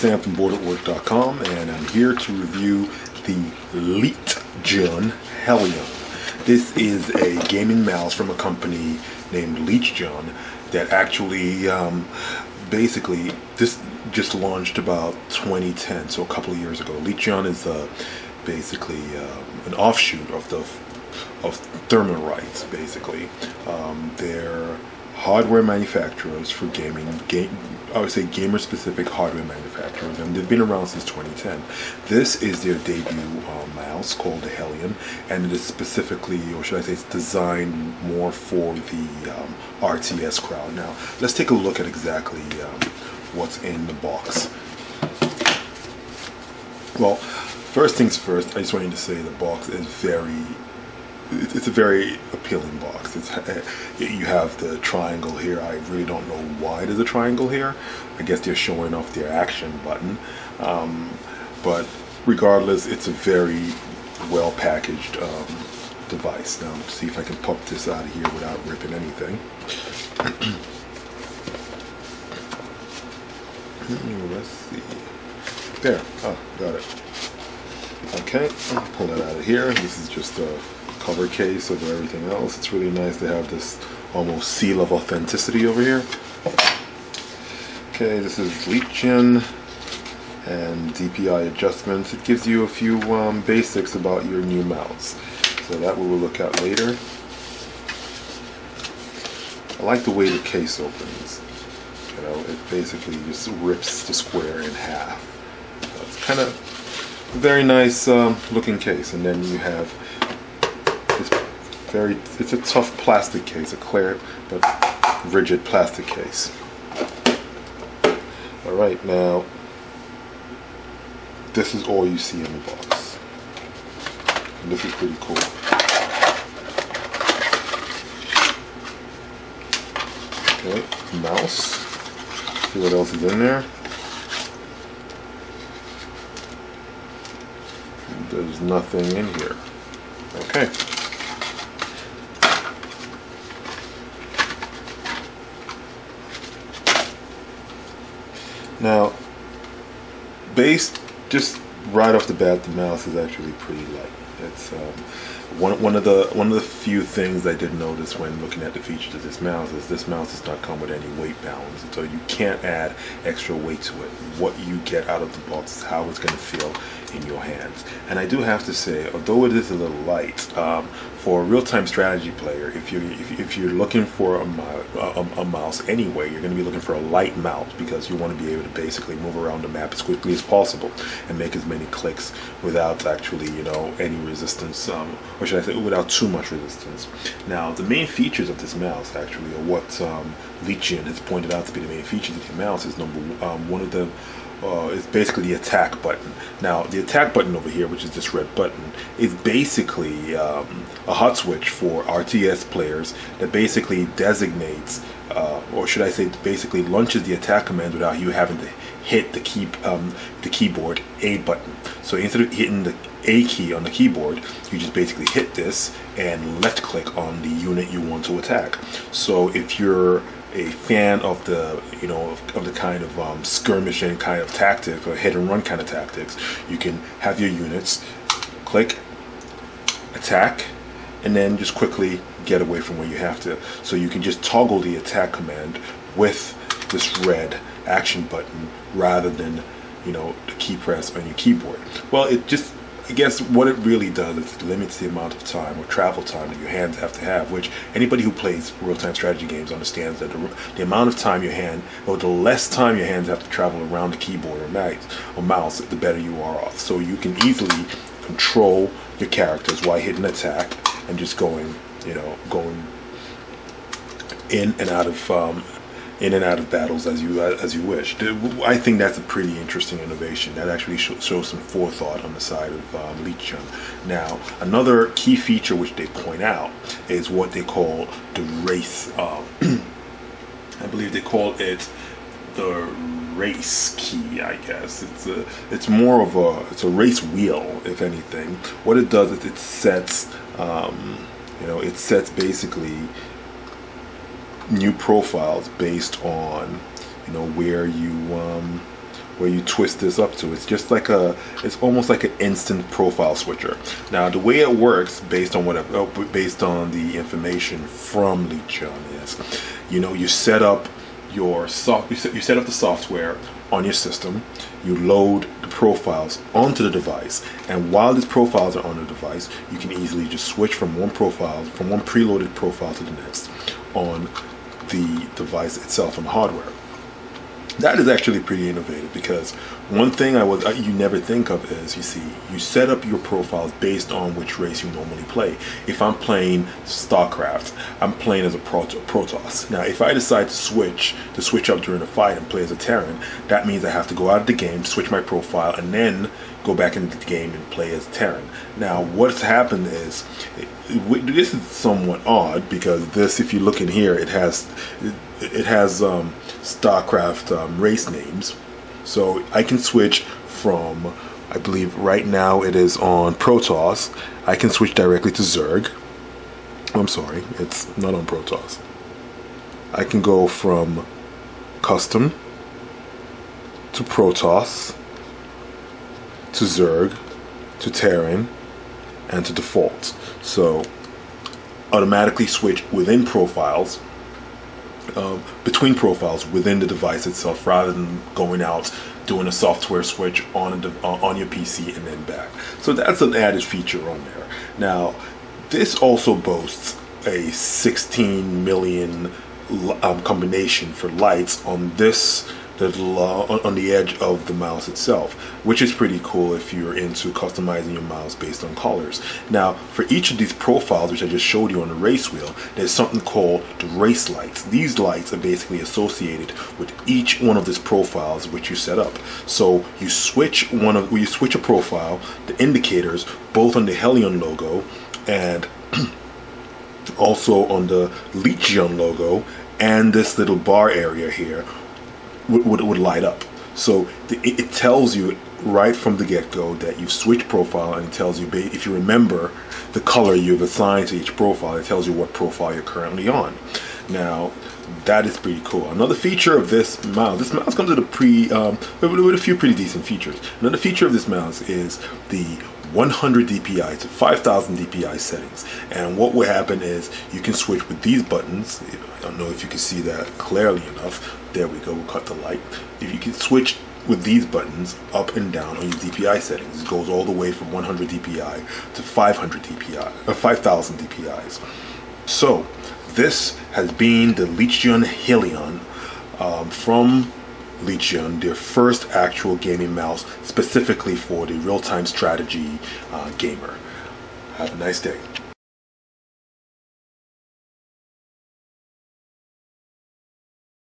Sam from Booredatwork.com, and I'm here to review the LEETGION Hellion. This is a gaming mouse from a company named LEETGION that actually basically this just launched about 2010, so a couple of years ago. LEETGION is basically an offshoot of Thermalright, basically. They're hardware manufacturers for gaming, I would say gamer-specific hardware manufacturers, and they've been around since 2010. This is their debut mouse called the Hellion, and it is specifically, or should I say, it's designed more for the RTS crowd. Now, let's take a look at exactly what's in the box. Well, first things first, I just wanted to say the box is it's a very appealing box. You have the triangle here. I really don't know why there's a triangle here. I guess they're showing off their action button. But regardless, it's a very well packaged device. Now, let's see if I can pop this out of here without ripping anything. Let's see. There. Oh, got it. Okay, pull that out of here. This is just a cover case of everything else. It's really nice to have this almost seal of authenticity over here. Okay, this is LEETGION and DPI adjustments. It gives you a few basics about your new mouse, so that we will look at later. I like the way the case opens. You know, it basically just rips the square in half. So it's kind of a very nice looking case, and then you have it's a tough plastic case, a clear but rigid plastic case. Alright, now this is all you see in the box, and this is pretty cool. Okay, mouse. See what else is in there. There's nothing in here. Okay. Now, just right off the bat, the mouse is actually pretty light. It's one of the few things I did notice when looking at the features of this mouse is this mouse does not come with any weight balance, so you can't add extra weight to it. What you get out of the box is how it's going to feel in your hands. And I do have to say, although it is a little light, for a real-time strategy player, if you're looking for a mouse anyway, you're going to be looking for a light mouse, because you want to be able to basically move around the map as quickly as possible and make as many clicks without actually, you know, any resistance, or should I say, without too much resistance. Now, the main features of this mouse, actually, or what LEETGION has pointed out to be the main features of the mouse, is one of them. Is basically the attack button. Now, the attack button over here, which is this red button, is basically a hot switch for RTS players that basically designates, or should I say, basically launches the attack command without you having to hit the keyboard A button. So instead of hitting the A key on the keyboard, you just basically hit this and left click on the unit you want to attack. So if you're a fan of the, you know, of the kind of skirmishing kind of tactics, or hit and run kind of tactics, you can have your units click, attack, and then just quickly get away from where you have to. So you can just toggle the attack command with this red action button rather than, you know, the key press on your keyboard. Well, it just, I guess what it really does is it limits the amount of time or travel time that your hands have to have, which anybody who plays real-time strategy games understands that the amount of time your hand, or the less time your hands have to travel around the keyboard or mouse, the better you are off. So you can easily control your characters while hitting attack and just going, you know, going in and out of battles as you wish. I think that's a pretty interesting innovation that actually shows some forethought on the side of LEETGION. Now, another key feature which they point out is what they call the race. I believe they call it the race key. I guess it's more of a race wheel, if anything. What it does is it sets it sets basically new profiles based on where where you twist this up to. It's just like it's almost like an instant profile switcher. Now the way it works, based on based on the information from LEETGION, is, you know, you set up your you set up the software on your system, you load the profiles onto the device, and while these profiles are on the device, you can easily just switch from one preloaded profile to the next on the device itself on the hardware. That is actually pretty innovative, because one thing you never think of is, you see, you set up your profiles based on which race you normally play. If I'm playing StarCraft, I'm playing as a Protoss. Now, if I decide to switch up during a fight and play as a Terran, that means I have to go out of the game, switch my profile, and then go back into the game and play as Terran. Now, what's happened is, this is somewhat odd, because this, if you look in here, it has StarCraft race names. So I can switch from, I believe right now it is on Protoss. I can switch directly to Zerg. I'm sorry, it's not on Protoss. I can go from custom to Protoss to Zerg to Terran and to default. So automatically switch within profiles, between profiles within the device itself, rather than going out doing a software switch on your PC and then back. So that's an added feature on there. Now, this also boasts a 16 million combination for lights on this on the edge of the mouse itself, which is pretty cool if you're into customizing your mouse based on colors. Now, for each of these profiles, which I just showed you on the race wheel, there's something called the race lights. These lights are basically associated with each one of these profiles which you set up. So you switch a profile, the indicators, both on the Hellion logo and also on the LEETGION logo, and this little bar area here would light up. So it tells you right from the get-go that you've switched profile, and it tells you, if you remember the color you've assigned to each profile, it tells you what profile you're currently on. Now, that is pretty cool. Another feature of this mouse comes with a few pretty decent features. Another feature of this mouse is the 100 DPI to 5000 DPI settings, and what will happen is you can switch with these buttons. I don't know if you can see that clearly enough. There we go, we'll cut the light. If you can switch with these buttons up and down on your DPI settings, it goes all the way from 100 DPI to 500 DPI, or 5000 DPIs. So this has been the LEETGION HELLION from LEETGION, their first actual gaming mouse specifically for the real-time strategy gamer. Have a nice day.